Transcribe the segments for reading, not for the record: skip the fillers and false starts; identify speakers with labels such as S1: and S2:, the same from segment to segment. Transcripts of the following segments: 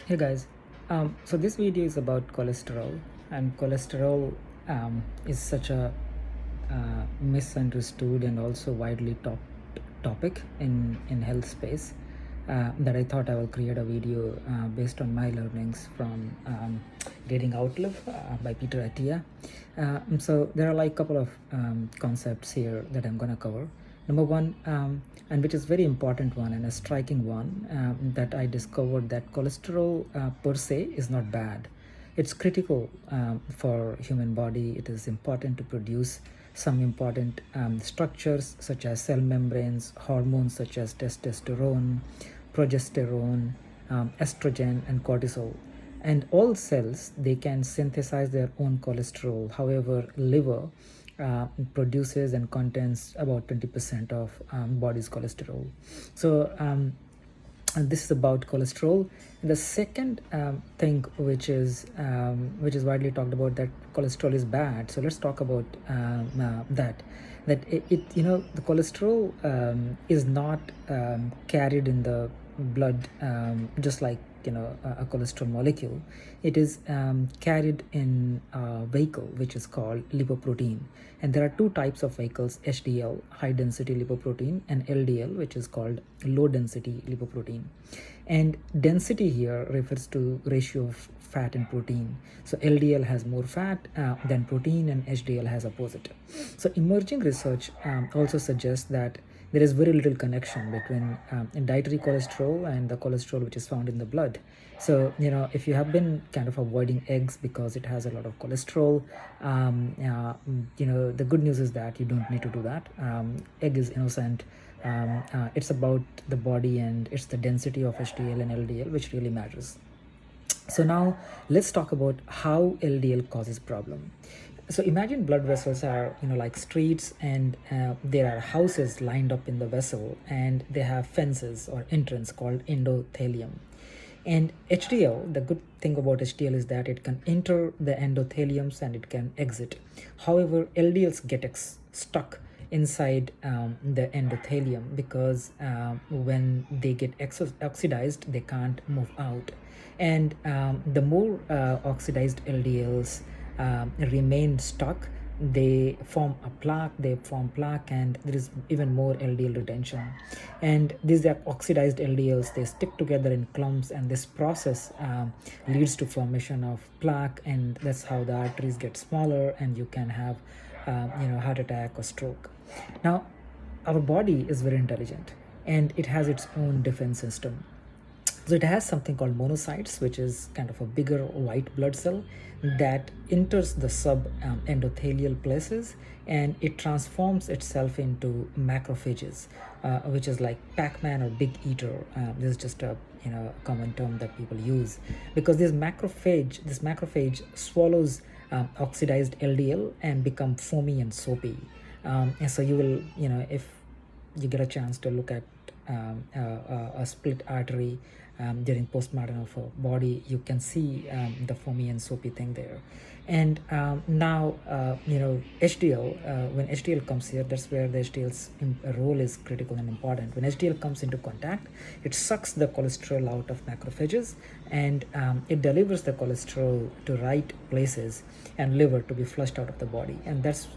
S1: Hey guys, so this video is about cholesterol, and cholesterol is such a misunderstood and also widely talked topic in health space that I thought I will create a video based on my learnings from reading Outlive by Peter Attia. So there are like a couple of concepts here that I'm gonna cover. Number one, and which is very important one and a striking one, that I discovered that cholesterol per se is not bad. It's critical for human body. It is important to produce some important structures such as cell membranes, hormones such as testosterone, progesterone, estrogen, and cortisol. And all cells, they can synthesize their own cholesterol. However, liver produces and contains about 20% of body's cholesterol. So and this is about cholesterol. The second thing which is widely talked about, that cholesterol is bad. So let's talk about that the cholesterol is not carried in the blood just like a cholesterol molecule. It is carried in a vehicle which is called lipoprotein, and there are two types of vehicles: HDL, high density lipoprotein, and LDL, which is called low density lipoprotein. And density here refers to ratio of fat and protein. So LDL has more fat than protein, and HDL has opposite. So emerging research also suggests that there is very little connection between dietary cholesterol and the cholesterol which is found in the blood. So if you have been kind of avoiding eggs because it has a lot of cholesterol, the good news is that you don't need to do that. Egg is innocent. It's about the body, and it's the density of HDL and LDL which really matters. So now let's talk about how LDL causes problem. So imagine blood vessels are like streets, and there are houses lined up in the vessel, and they have fences or entrance called endothelium. And HDL, the good thing about HDL is that it can enter the endotheliums and it can exit. However, LDLs get stuck inside the endothelium because when they get oxidized, they can't move out. And the more oxidized LDLs remain stuck, they form plaque, and there is even more LDL retention. And these are oxidized LDLs, they stick together in clumps, and this process leads to formation of plaque, and that's how the arteries get smaller, and you can have heart attack or stroke. Now, our body is very intelligent, and it has its own defense system. So it has something called monocytes, which is kind of a bigger white blood cell that enters the sub endothelial places, and it transforms itself into macrophages, which is like Pac-Man or Big Eater. This is just a common term that people use, because this macrophage swallows oxidized LDL and become foamy and soapy. And so you will, if you get a chance to look at a split artery during postmortem of a body, you can see the foamy and soapy thing there. And now HDL, when HDL comes here, that's where the HDL's role is critical and important. When HDL comes into contact, it sucks the cholesterol out of macrophages, and it delivers the cholesterol to right places and liver to be flushed out of the body. And that's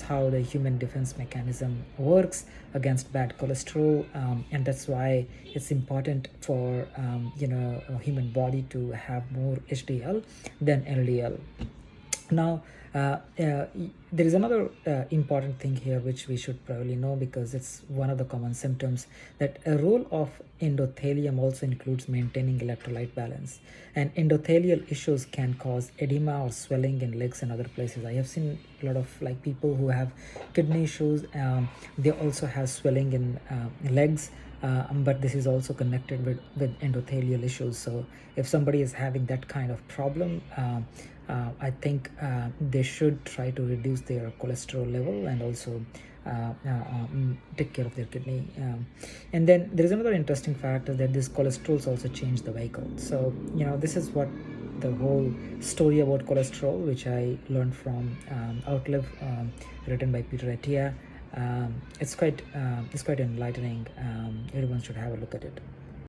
S1: how the human defense mechanism works against bad cholesterol, and that's why it's important for a human body to have more HDL than LDL. Now, there is another important thing here which we should probably know, because it's one of the common symptoms, that a role of endothelium also includes maintaining electrolyte balance. And endothelial issues can cause edema or swelling in legs and other places. I have seen a lot of people who have kidney issues. They also have swelling in legs. But this is also connected with endothelial issues. So if somebody is having that kind of problem, I think they should try to reduce their cholesterol level and also take care of their kidney. And then there is another interesting factor, that these cholesterols also change the vehicle. So this is what the whole story about cholesterol, which I learned from Outlive, written by Peter Attia. It's quite enlightening. Everyone should have a look at it.